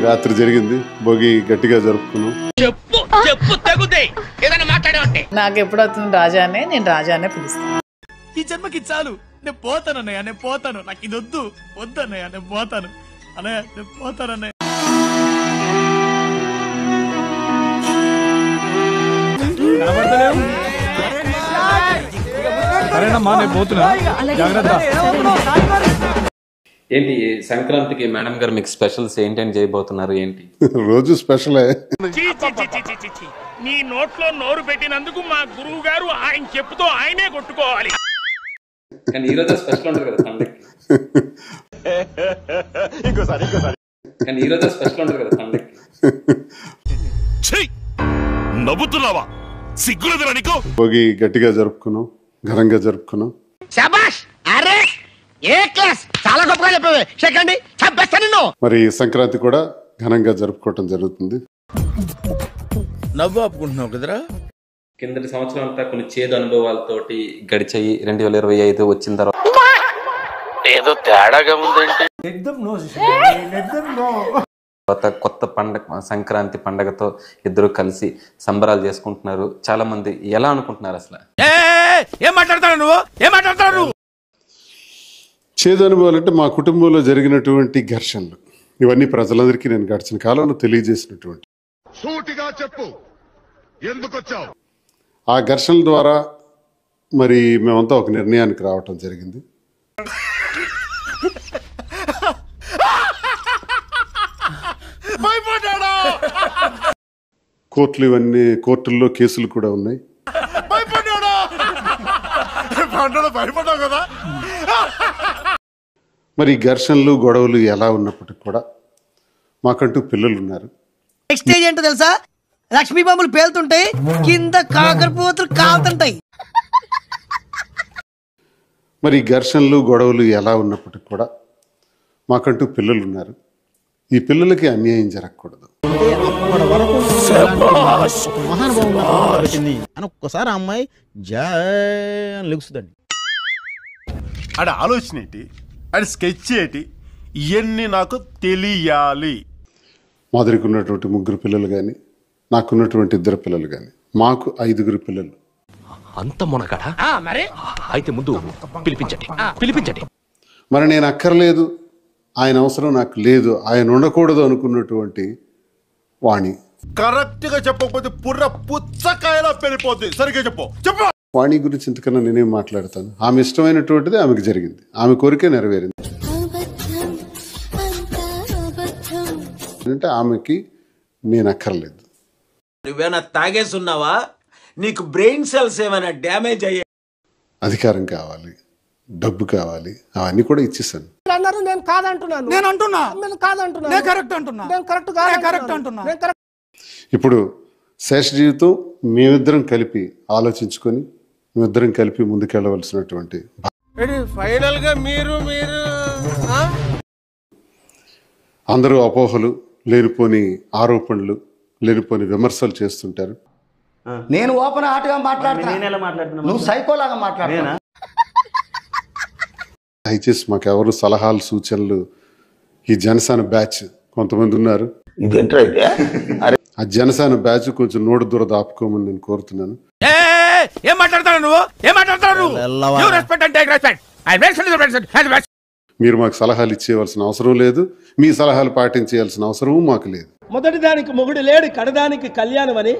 రాత్రి జరిగింది, భోగి గట్టిగా జరుపుకున్నాం. నాకు ఎప్పుడు అవుతుంది రాజానే, నేను రాజానే పిలుస్తాను. ఈ జన్మకి చాలు, నేను పోతాను అన్నయ్య, నేను పోతాను, నాకు ఇది వద్దు వద్దన్నయ్య, నేను పోతాను అన్నయ్య, నేను పోతాను అన్నయ్య. సరేనమ్మా, నేను పోతున్నా, జాగ్రత్త. ఏంటి సంక్రాంతికి మేడం గారు మీకు స్పెషల్స్ ఏంటని చేయబోతున్నారు? ఏంటి రోజు స్పెషలే. నీ నోట్లో నోరు పెట్టినందుకు మా గురువు గారు ఆయన చెప్పుతో ఆయనే కొట్టుకోవాలి. కానీ ఈ రోజు స్పెషల్ ఉంటుంది కదా పండగకి. కానీ ఈ రోజు స్పెషల్ ఉంటుంది కదా పండగకి. నవ్వుతున్నావా? సిగ్గులేదురా నీకు? భోగి గట్టిగా జరుపుకున్నాం, ఘనంగా జరుపుకున్నాం. శభాష్, అరే ఏ క్లాస్, చాలా గొప్పగా చెప్పావే, సెకండ్ చంపేస్తాను. మరి సంక్రాంతి కూడా ఘనంగా జరుపుకోవటం జరుగుతుంది. నవ్వు ఆపుకుంటున్నావు కదరా. కిందటి సంవత్సరం అంతా కొన్ని చేదు అనుభవాలతోటి గడిచాయి. 2025 వచ్చిన తర్వాత ఏదో తేడాగా ఉందంటే కొత్త పండగ సంక్రాంతి పండగతో ఇద్దరు కలిసి సంబరాలు చేసుకుంటున్నారు. చాలా మంది ఎలా అనుకుంటున్నారు అసలు? ఏం మాట్లాడతావు నువ్వు? ఏం మాట్లాడతావు నువ్వు? చేదు అనుభవాలంటే మా కుటుంబంలో జరిగినటువంటి ఘర్షణలు, ఇవన్నీ ప్రజలందరికీ నేను గడిచిన కాలంలో తెలియజేసినటువంటి. సూటిగా చెప్పు, ఎందుకు వచ్చావు? ఆ ఘర్షణల ద్వారా మరి మేమంతా ఒక నిర్ణయానికి రావటం జరిగింది. కోర్టుల్లో కేసులు కూడా ఉన్నాయి. మరి ఘర్షణలు గొడవలు ఎలా ఉన్నప్పటికీ కూడా మాకంటూ పిల్లలు ఉన్నారు. నెక్స్ట్ స్టేజ్ ఏంటో తెలుసా? లక్ష్మీ బాంబులు పేలుతుంటాయి, కింద కాకరపోతులు కాలుతుంటాయి. మరి ఘర్షణలు గొడవలు ఎలా ఉన్నప్పటికీ కూడా మాకంటూ పిల్లలు ఉన్నారు. ఈ పిల్లలకి అన్యాయం జరగకూడదు. ఒక్కసారి అమ్మాయి లెగుస్తుందండి. ఆడ ఆలోచన ఏంటి, ఆడ స్కెచ్ ఏంటి, ఇవన్నీ నాకు తెలియాలి. మా దగ్గరికి ఉన్నటువంటి 3 పిల్లలు కానీ, నాకున్నటువంటి 2 పిల్లలు కానీ, మాకు 5 పిల్లలు. అంత మొనగాడా? మరి అయితే ముందు పిలిపించండి. మరి నేను అక్కర్లేదు, ఆయన అవసరం నాకు లేదు, ఆయన ఉండకూడదు అనుకున్నటువంటి వాణి. కరెక్ట్ గా చెప్పకపోతే పుర్ర పుచ్చకాయలా పెరిగిపోద్ది. సరిగ్గా చెప్పు. వాణి గురించి ఇంతకన్నా నేనేం మాట్లాడతాను? ఆమె ఇష్టమైనటువంటిది ఆమెకు జరిగింది, ఆమె కోరికే నెరవేరింది. అంటే ఆమెకి నేను అక్కర్లేదు. నువ్వేనా తాగేసున్నావా? నీకు బ్రెయిన్ సెల్స్ ఏమైనా డ్యామేజ్ అయ్యాయి? అధికారం కావాలి, డబ్బు కావాలి, అవన్నీ కూడా ఇచ్చేసాను. నేను కాదంటున్నాను, నేను అంటున్నా, నేను కాదంటున్నా, నేను కరెక్ట్ అంటున్నా, నేను కరెక్ట్ అంటున్నా. ఇప్పుడు శేష జీవితం మేమిద్దరం కలిపి ఆలోచించుకొని మేమిద్దరం కలిపి ముందుకెళ్ళవలసినటువంటి. ఫైనల్ గా మీరు అందరూ అపోహలు, లేనిపోని ఆరోపణలు, లేనిపోని విమర్శలు చేస్తుంటారు. నేను ఓపెన్ హార్ట్ గా మాట్లాడుతున్నా, నువ్వు సైకోలాగా మాట్లాడుతున్నా. దయచేసి మాకెవరు సలహాలు సూచనలు, ఈ జనసేన బ్యాచ్ కొంతమంది ఉన్నారు, ఆ జనసేన బ్యాచ్ కొంచెం నోటు దురద ఆపుకోమని నేను కోరుతున్నాను. ఏం మాట్లాడతావు నువ్వు? ఏం మాట్లాడతావు నువ్వు? మీరు మాకు సలహాలు ఇచ్చేయవలసిన అవసరం లేదు, మీ సలహాలు పాటించేయాల్సిన అవసరము మాకు లేదు. మొదటి దానికి మొగుడు లేడు, కడదానికి కళ్యాణం అని